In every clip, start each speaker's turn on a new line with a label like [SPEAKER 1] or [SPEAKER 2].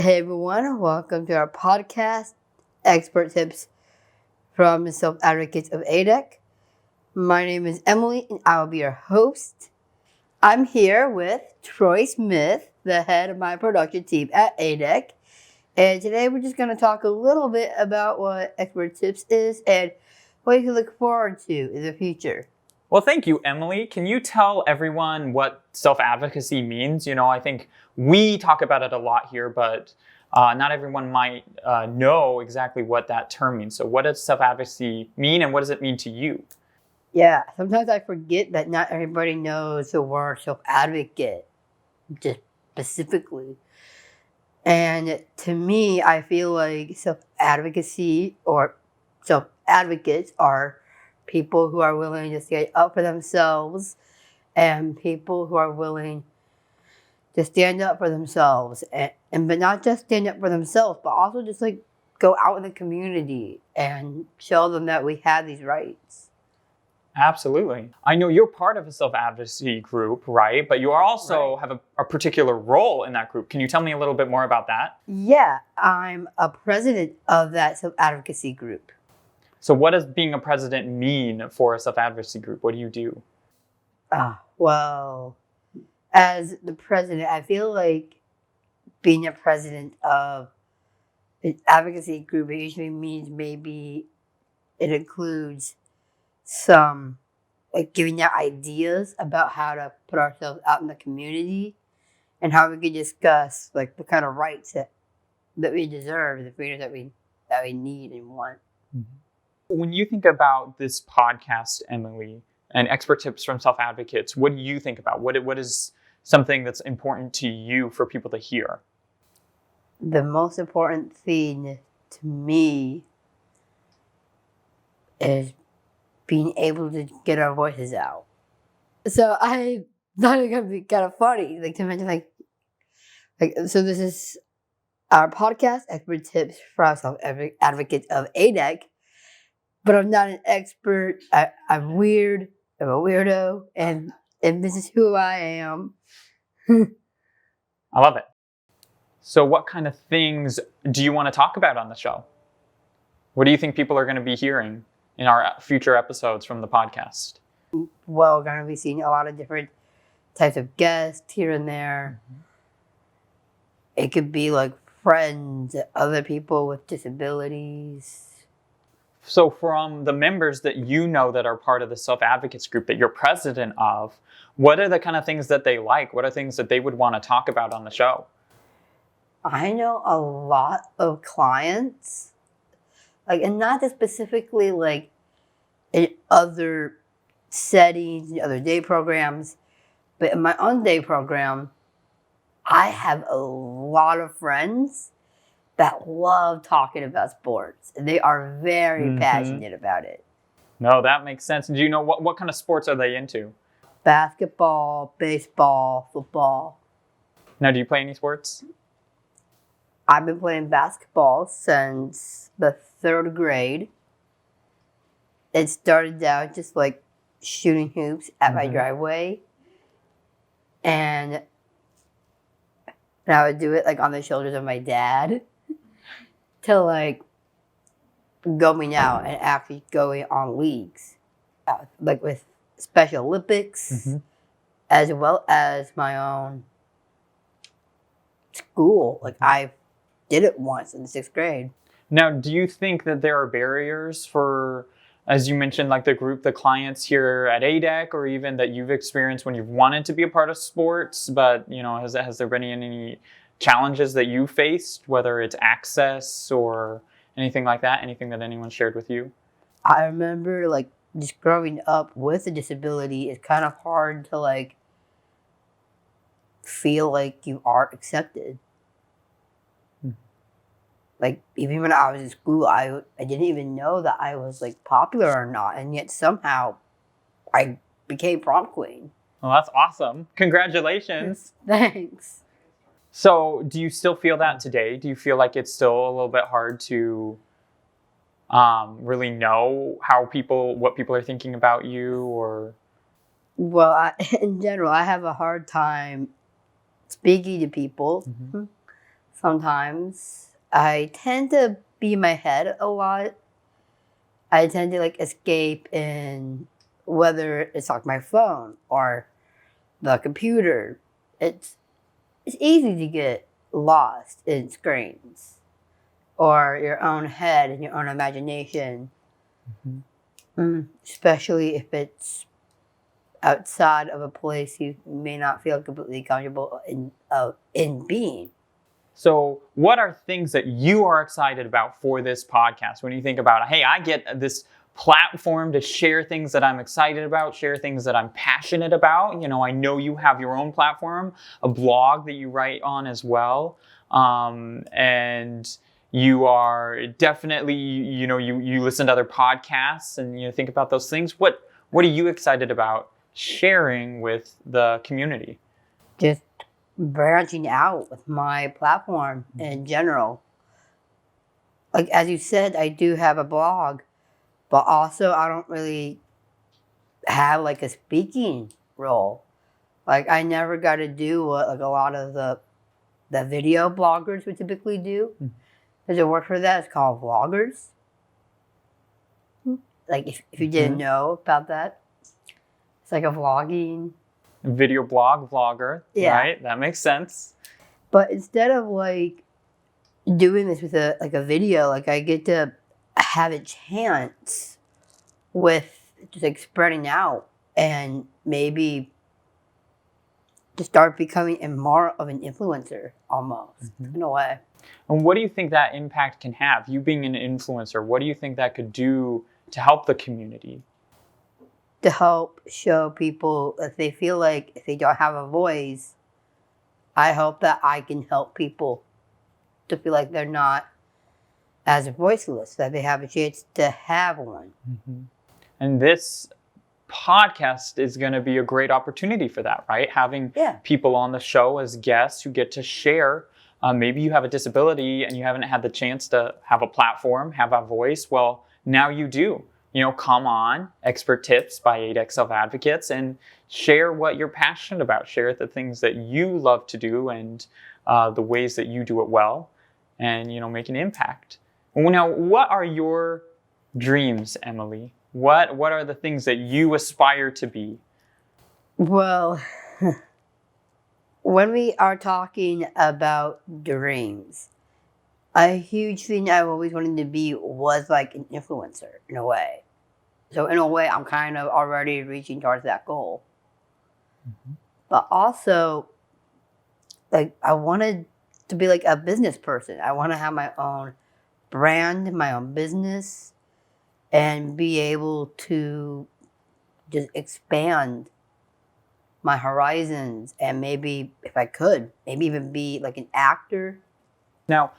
[SPEAKER 1] Hey everyone, welcome to our podcast, Expert Tips from the Self-Advocates of ADEC. My name is Emily and I will be your host. I'm here with Troy Smith, the head of my production team at ADEC. And today we're just going to talk a little bit about what Expert Tips is and what you can look forward to in the future.
[SPEAKER 2] Well, thank you, Emily. Can you tell everyone what self-advocacy means? I think we talk about it a lot here, but not everyone might know exactly what that term means. So what does self-advocacy mean and what does it mean to you?
[SPEAKER 1] Yeah, sometimes I forget that not everybody knows the word self-advocate, just specifically. And to me, I feel like self-advocacy or self-advocates are people who are willing to stand up for themselves and people who are willing to stand up for themselves. But not just stand up for themselves, but also just like go out in the community and show them that we have these rights.
[SPEAKER 2] Absolutely. I know you're part of a self-advocacy group, right? But you also have a particular role in that group. Can you tell me a little bit more about that?
[SPEAKER 1] Yeah, I'm a president of that self-advocacy group.
[SPEAKER 2] So what does being a president mean for a self-advocacy group? What do you do?
[SPEAKER 1] Well, as the president, I feel like being a president of an advocacy group, it usually means maybe it includes some like giving out ideas about how to put ourselves out in the community and how we can discuss like the kind of rights that we deserve, the freedoms that we need and want.
[SPEAKER 2] Mm-hmm. When you think about this podcast, Emily, and Expert Tips from Self-Advocates, what do you think about? What is something that's important to you for people to hear?
[SPEAKER 1] The most important thing to me is being able to get our voices out. So I thought it would be kind of funny, like to mention so this is our podcast, Expert Tips from Self-Advocates of ADEC. But I'm not an expert. I'm weird. I'm a weirdo. And this is who I am.
[SPEAKER 2] I love it. So what kind of things do you want to talk about on the show? What do you think people are going to be hearing in our future episodes from the podcast?
[SPEAKER 1] Well, we're going to be seeing a lot of different types of guests here and there. Mm-hmm. It could be like friends, other people with disabilities.
[SPEAKER 2] So from the members that you know that are part of the self-advocates group that you're president of, what are the kind of things that they like? What are things that they would want to talk about on the show?
[SPEAKER 1] I know a lot of clients, and not just specifically like in other settings, in other day programs, but in my own day program, I have a lot of friends that love talking about sports. They are very passionate about it.
[SPEAKER 2] No, that makes sense. Do you know what kind of sports are they into?
[SPEAKER 1] Basketball, baseball, football.
[SPEAKER 2] Now, do you play any sports?
[SPEAKER 1] I've been playing basketball since the 3rd grade. It started out just like shooting hoops at my driveway. And I would do it like on the shoulders of my dad. To like going out and actually going on leagues, like with Special Olympics, as well as my own school. Like I did it once in the 6th grade.
[SPEAKER 2] Now, do you think that there are barriers for, as you mentioned, like the clients here at ADEC, or even that you've experienced when you've wanted to be a part of sports, but has there been any challenges that you faced, whether it's access or anything like that, anything that anyone shared with you?
[SPEAKER 1] I remember like just growing up with a disability, it's kind of hard to like feel like you are accepted. Like even when I was in school, I didn't even know that I was like popular or not, and yet somehow I became prom queen.
[SPEAKER 2] Well, that's awesome. Congratulations.
[SPEAKER 1] Thanks.
[SPEAKER 2] So do you still feel that today? Do you feel like it's still a little bit hard to really know what people are thinking about you? Or
[SPEAKER 1] Well, in general, I have a hard time speaking to people. sometimes. I tend to be in my head a lot. I tend to like escape in whether it's like my phone or the computer. It's easy to get lost in screens or your own head and your own imagination, especially if it's outside of a place you may not feel completely comfortable in being.
[SPEAKER 2] So, what are things that you are excited about for this podcast? When you think about, hey, I get this platform to share things that I'm excited about, share things that I'm passionate about. You know, I know you have your own platform, a blog that you write on as well. And you are definitely, you know, you listen to other podcasts and you think about those things. What are you excited about sharing with the community?
[SPEAKER 1] Just branching out with my platform in general. Like as you said, I do have a blog, but also I don't really have like a speaking role. Like I never got to do what like a lot of the video bloggers would typically do. There's a word for that. It's called vloggers. Like if you didn't know about that, it's like a vlogging.
[SPEAKER 2] Video blog, vlogger,
[SPEAKER 1] Yeah.
[SPEAKER 2] Right? That makes sense.
[SPEAKER 1] But instead of like doing this with a video, like I get to have a chance with just like spreading out and maybe to start becoming more of an influencer almost in a way.
[SPEAKER 2] And what do you think that impact can have? You being an influencer, what do you think that could do to help the community?
[SPEAKER 1] To help show people if they feel like if they don't have a voice, I hope that I can help people to feel like they're not as voiceless, that they have a chance to have one.
[SPEAKER 2] And this podcast is going to be a great opportunity for that, right? Having people on the show as guests who get to share. Maybe you have a disability and you haven't had the chance to have a platform, have a voice. Well, now you do. You know, come on, Expert Tips by ADEC Self-Advocates, and share what you're passionate about. Share the things that you love to do and the ways that you do it well, and, you know, make an impact. Now, what are your dreams, Emily? What are the things that you aspire to be?
[SPEAKER 1] Well, when we are talking about dreams, a huge thing I've always wanted to be was like an influencer in a way. So in a way, I'm kind of already reaching towards that goal. But also, like I wanted to be like a business person. I want to have my own brand, my own business, and be able to just expand my horizons. And maybe if I could, maybe even be like an actor.
[SPEAKER 2] Now,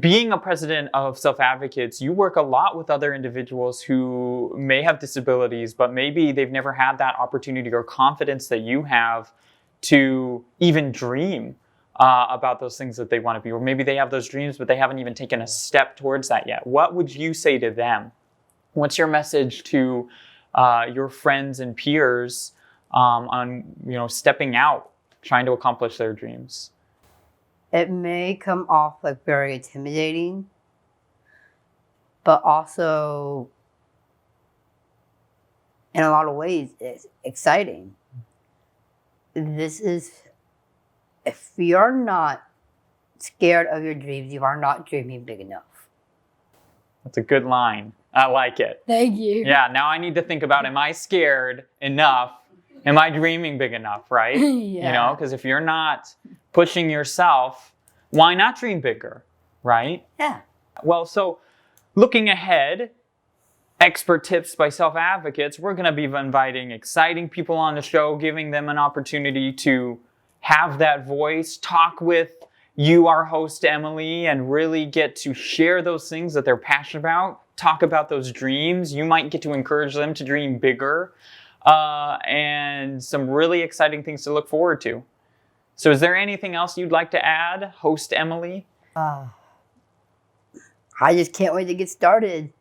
[SPEAKER 2] being a president of Self-Advocates, you work a lot with other individuals who may have disabilities, but maybe they've never had that opportunity or confidence that you have to even dream about those things that they want to be. Or maybe they have those dreams, but they haven't even taken a step towards that yet. What would you say to them? What's your message to your friends and peers on, you know, stepping out, trying to accomplish their dreams?
[SPEAKER 1] It may come off like very intimidating, but also in a lot of ways it's exciting. This is, if you're not scared of your dreams, you are not dreaming big enough.
[SPEAKER 2] That's a good line. I like it.
[SPEAKER 1] Thank you.
[SPEAKER 2] Yeah, now I need to think about, am I scared enough? Am I dreaming big enough, right?
[SPEAKER 1] Yeah.
[SPEAKER 2] You know, because if you're not pushing yourself, why not dream bigger, right?
[SPEAKER 1] Yeah.
[SPEAKER 2] Well, so looking ahead, Expert Tips by Self-Advocates, we're going to be inviting exciting people on the show, giving them an opportunity to have that voice, talk with you, our host, Emily, and really get to share those things that they're passionate about, talk about those dreams. You might get to encourage them to dream bigger, and some really exciting things to look forward to. So is there anything else you'd like to add, host Emily?
[SPEAKER 1] I just can't wait to get started.